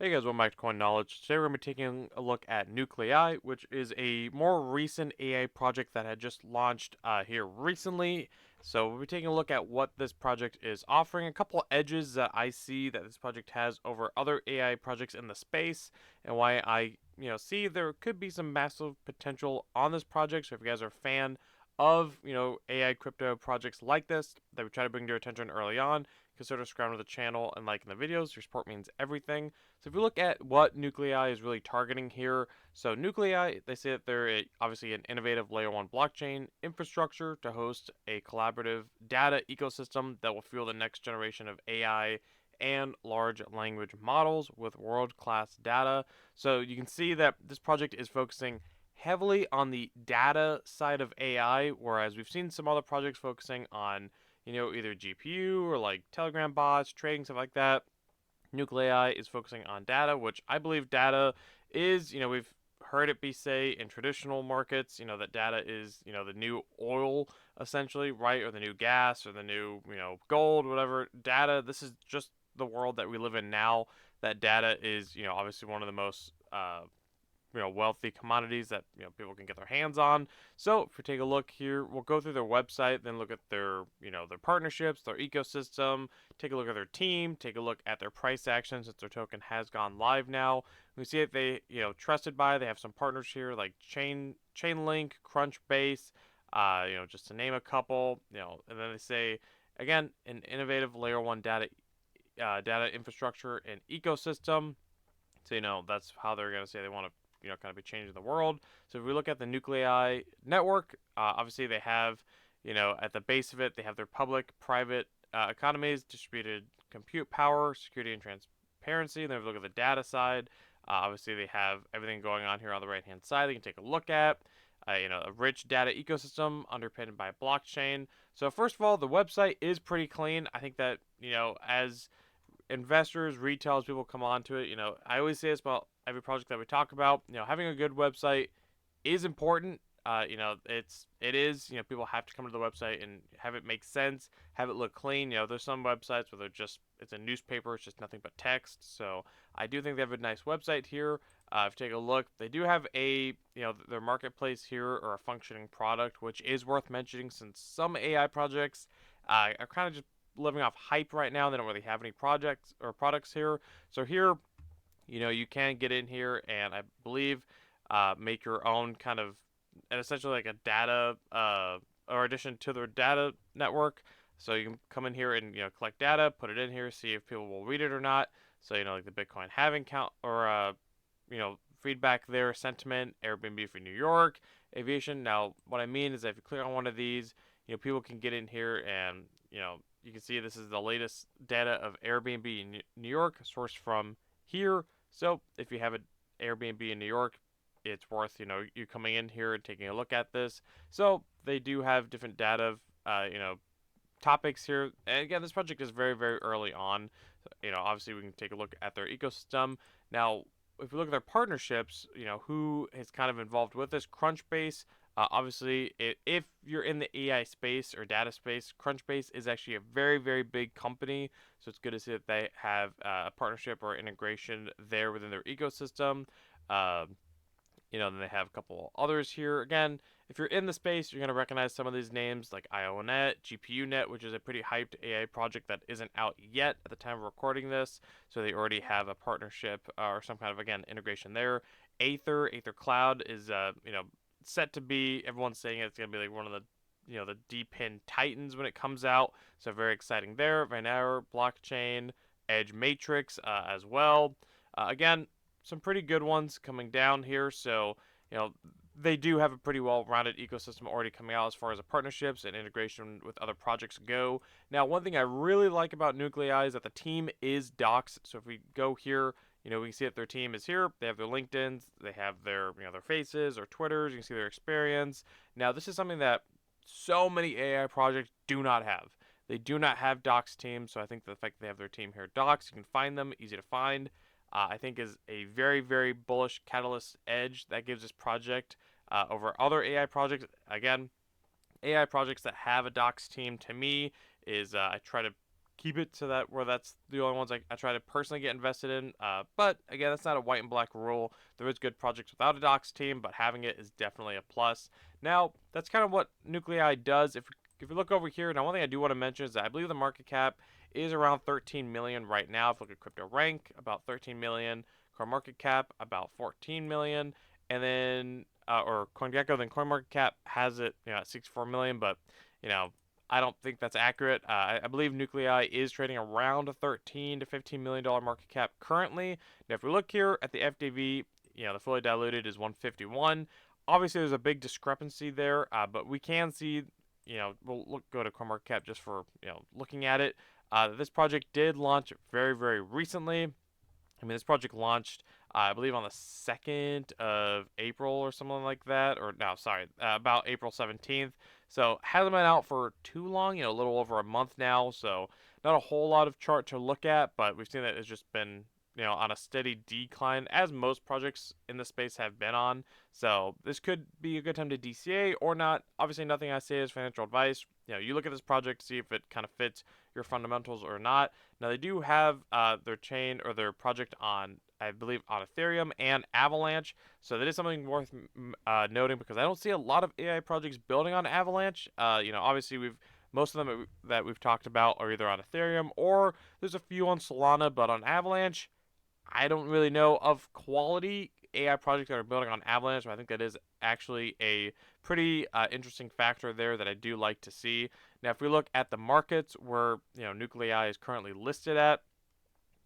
Hey guys, welcome back to Coin Knowledge. Today we're going to be taking a look at Nuklei, which is a more recent AI project that had just launched here recently. So we'll be taking a look at what this project is offering, a couple of edges that I see that this project has over other AI projects in the space, and why I see there could be some massive potential on this project. So if you guys are a fan of AI crypto projects like this that we try to bring to your attention early on, consider subscribing to the channel and liking the videos. Your support means everything. So if you look at what Nuklei is really targeting here, so Nuklei, they say that they're obviously an innovative layer 1 blockchain infrastructure to host a collaborative data ecosystem that will fuel the next generation of AI and large language models with world-class data. So you can see that this project is focusing heavily on the data side of AI, whereas we've seen some other projects focusing on, either GPU or like Telegram bots, trading, stuff like that. Nuclei is focusing on data, which I believe data is, we've heard it be say in traditional markets, that data is, the new oil essentially, right? Or the new gas or the new, gold, whatever. Data, this is just the world that we live in now. That data is, obviously one of the most wealthy commodities that people can get their hands on. So if we take a look here, we'll go through their website, then look at their their partnerships, their ecosystem, take a look at their team, take a look at their price action since their token has gone live now. We see that they trusted by. They have some partners here like Chainlink, Crunchbase, just to name a couple. And then they say again an innovative layer one data infrastructure and ecosystem. So that's how they're gonna say they want to kind of be changing the world. So if we look at the Nuclei network, obviously they have at the base of it they have their public, private economies, distributed compute power, security, and transparency. And then if we look at the data side, obviously they have everything going on here on the right hand side. They can take a look at. A rich data ecosystem underpinned by blockchain. So first of all, the website is pretty clean. I think that as investors, retailers, people come on to it. I always say this about every project that we talk about. Having a good website is important. It is. People have to come to the website and have it make sense, have it look clean. There's some websites where it's a newspaper, it's just nothing but text. So I do think they have a nice website here. If you take a look, they do have their marketplace here or a functioning product, which is worth mentioning since some AI projects are kind of just living off hype right now. They don't really have any projects or products here. So here, you can get in here and I believe make your own kind of, and essentially like a data or addition to their data network. So you can come in here and collect data, put it in here, see if people will read it or not. So like the Bitcoin halving count or feedback there, sentiment, Airbnb for New York, aviation. Now what I mean is that if you click on one of these, people can get in here and you can see this is the latest data of Airbnb in New York, sourced from here. So if you have an Airbnb in New York, it's worth you coming in here and taking a look at this. So they do have different data, topics here. And again, this project is very very early on. Obviously we can take a look at their ecosystem now. If we look at their partnerships, who is kind of involved with this, Crunchbase. Obviously, if you're in the AI space or data space, Crunchbase is actually a very, very big company. So it's good to see that they have a partnership or integration there within their ecosystem. Uh, then they have a couple others here. Again, if you're in the space, you're going to recognize some of these names like IONet, GPUNet, which is a pretty hyped AI project that isn't out yet at the time of recording this. So they already have a partnership or some kind of, again, integration there. Aether Cloud is, set to be, everyone's saying it's going to be like one of the the DePIN titans when it comes out. So very exciting there. Vanilla blockchain, Edge Matrix as well. Again, some pretty good ones coming down here. So, they do have a pretty well-rounded ecosystem already coming out as far as the partnerships and integration with other projects go. Now, one thing I really like about Nuclei is that the team is doxed. So if we go here, we can see that their team is here. They have their LinkedIn's, they have their, their faces or Twitters. You can see their experience. Now, this is something that so many AI projects do not have. They do not have docs teams, so I think the fact that they have their team here docs, you can find them, easy to find. I think is a very, very bullish catalyst edge that gives this project over other AI projects. Again, AI projects that have a docs team to me is I try to keep it to that where that's the only ones I try to personally get invested in. But again, that's not a white and black rule. There is good projects without a docs team, but having it is definitely a plus. Now, that's kind of what Nuclei does. If you look over here, now one thing I do want to mention is that I believe the market cap is around 13 million right now. If you look at Crypto Rank, about 13 million. CoinMarketCap, about 14 million. And then, or CoinGecko, then CoinMarketCap has it, at 64 million, but, you know, I don't think that's accurate. I believe Nuclei is trading around a 13 to 15 million dollar market cap currently. Now, if we look here at the FDV, the fully diluted is 151. Obviously, there's a big discrepancy there, but we can see, we'll go to CoinMarketCap just for looking at it. This project did launch very, very recently. I mean, this project launched, I believe, on the 2nd of April or something like that. Or, no, sorry, about April 17th. So, hasn't been out for too long, a little over a month now. So, not a whole lot of chart to look at, but we've seen that it's just been, on a steady decline, as most projects in the space have been on. So, this could be a good time to DCA or not. Obviously, nothing I say is financial advice. You look at this project, see if it kind of fits your fundamentals or not. Now, they do have their chain or their project on, I believe, on Ethereum and Avalanche. So that is something worth noting because I don't see a lot of AI projects building on Avalanche. Obviously, most of them that we've talked about are either on Ethereum or there's a few on Solana, but on Avalanche, I don't really know of quality AI projects that are building on Avalanche. But I think that is actually a pretty interesting factor there that I do like to see. Now, if we look at the markets where Nuclei is currently listed at,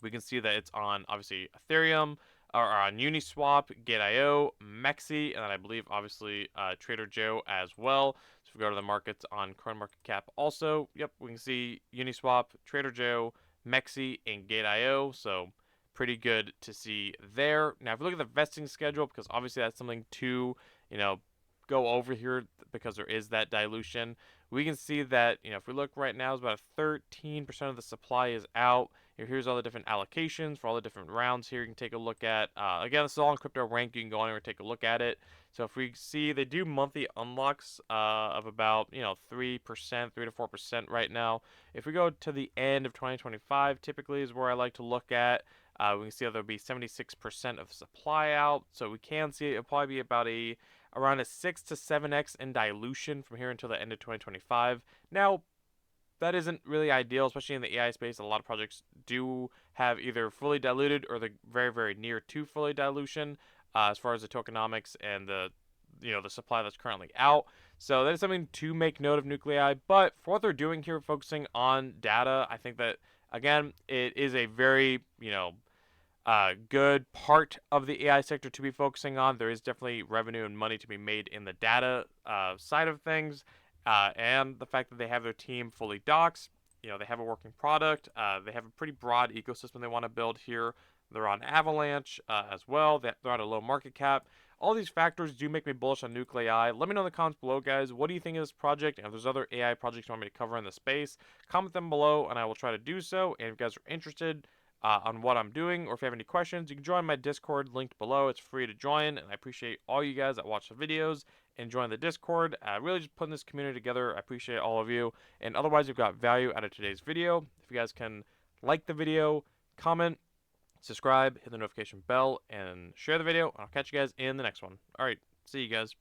we can see that it's on obviously Ethereum or on Uniswap, Gate.io, Mexi, and then I believe obviously Trader Joe as well. So if we go to the markets on CoinMarketCap also, yep, we can see Uniswap, Trader Joe, Mexi, and Gate.io. So pretty good to see there. Now, if you look at the vesting schedule, because obviously that's something to, go over here because there is that dilution, we can see that, if we look right now, it's about 13% of the supply is out. Here's all the different allocations for all the different rounds here. You can take a look at, again, this is all on Crypto Rank. You can go anywhere and take a look at it. So if we see, they do monthly unlocks of about, 3%, 3 to 4% right now. If we go to the end of 2025, typically is where I like to look at. We can see that there'll be 76% of supply out. So we can see it'll probably be about around a 6 to 7x in dilution from here until the end of 2025. Now, that isn't really ideal, especially in the AI space. A lot of projects do have either fully diluted or they're very, very near to fully dilution as far as the tokenomics and the supply that's currently out. So that is something to make note of Nuclei. But for what they're doing here, focusing on data, I think that again it is a very good part of the AI sector to be focusing on. There is definitely revenue and money to be made in the data side of things. And the fact that they have their team fully doxed, they have a working product, they have a pretty broad ecosystem they want to build here. They're on Avalanche as well. They're at a low market cap. All these factors do make me bullish on Nuclei. Let me know in the comments below, guys. What do you think of this project? And if there's other AI projects you want me to cover in the space, comment them below, and I will try to do so. And if you guys are interested on what I'm doing, or if you have any questions, you can join my Discord linked below. It's free to join, and I appreciate all you guys that watch the videos and join the Discord. Really just putting this community together. I appreciate all of you. And otherwise, you've got value out of today's video. If you guys can like the video, comment, subscribe, hit the notification bell, and share the video. I'll catch you guys in the next one. All right, see you guys.